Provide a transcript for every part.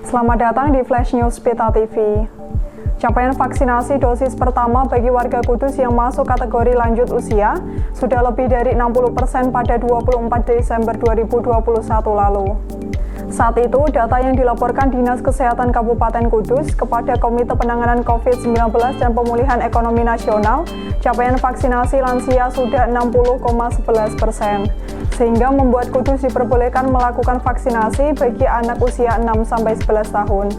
Selamat datang di Flash News Peta TV. Capaian vaksinasi dosis pertama bagi warga Kudus yang masuk kategori lanjut usia sudah lebih dari 60% pada 24 Desember 2021 lalu. Saat itu, data yang dilaporkan Dinas Kesehatan Kabupaten Kudus kepada Komite Penanganan COVID-19 dan Pemulihan Ekonomi Nasional, capaian vaksinasi lansia sudah 60,11%, sehingga membuat Kudus diperbolehkan melakukan vaksinasi bagi anak usia 6-11 tahun.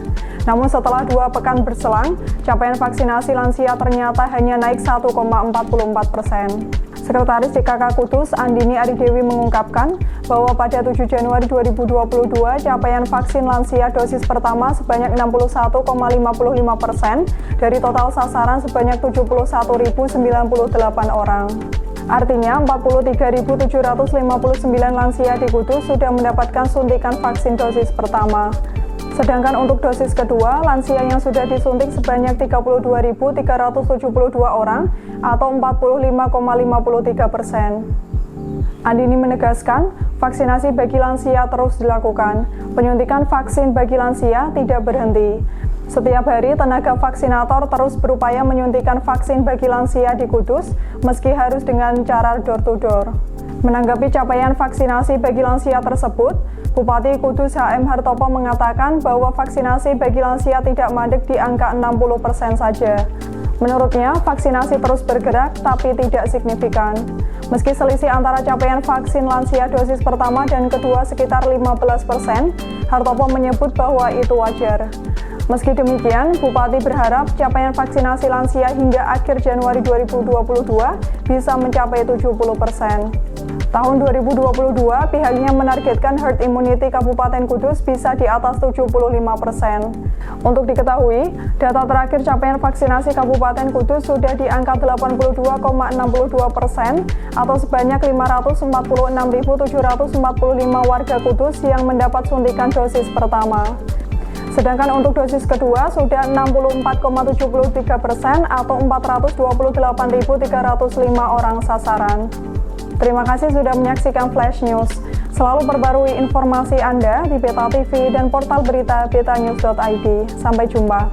Namun setelah 2 pekan berselang, capaian vaksinasi lansia ternyata hanya naik 1,44%. Sekretaris DKK Kudus, Andini Aridewi mengungkapkan bahwa pada 7 Januari 2022, capaian vaksin lansia dosis pertama sebanyak 61,55% dari total sasaran sebanyak 71.098 orang. Artinya, 43.759 lansia di Kudus sudah mendapatkan suntikan vaksin dosis pertama. Sedangkan untuk dosis kedua, lansia yang sudah disuntik sebanyak 32.372 orang atau 45,53%. Andini menegaskan, vaksinasi bagi lansia terus dilakukan. Penyuntikan vaksin bagi lansia tidak berhenti. Setiap hari, tenaga vaksinator terus berupaya menyuntikan vaksin bagi lansia di Kudus, meski harus dengan cara door-to-door. Menanggapi capaian vaksinasi bagi lansia tersebut, Bupati Kudus HM Hartopo mengatakan bahwa vaksinasi bagi lansia tidak mandek di angka 60% saja. Menurutnya, vaksinasi terus bergerak tapi tidak signifikan. Meski selisih antara capaian vaksin lansia dosis pertama dan kedua sekitar 15%, Hartopo menyebut bahwa itu wajar. Meski demikian, Bupati berharap capaian vaksinasi lansia hingga akhir Januari 2022 bisa mencapai 70%. Tahun 2022, pihaknya menargetkan herd immunity Kabupaten Kudus bisa di atas 75%. Untuk diketahui, data terakhir capaian vaksinasi Kabupaten Kudus sudah di angka 82,62% atau sebanyak 546.745 warga Kudus yang mendapat suntikan dosis pertama. Sedangkan untuk dosis kedua sudah 64,73% atau 428.305 orang sasaran. Terima kasih sudah menyaksikan Flash News. Selalu perbarui informasi Anda di Peta TV dan portal berita betanews.id. Sampai jumpa.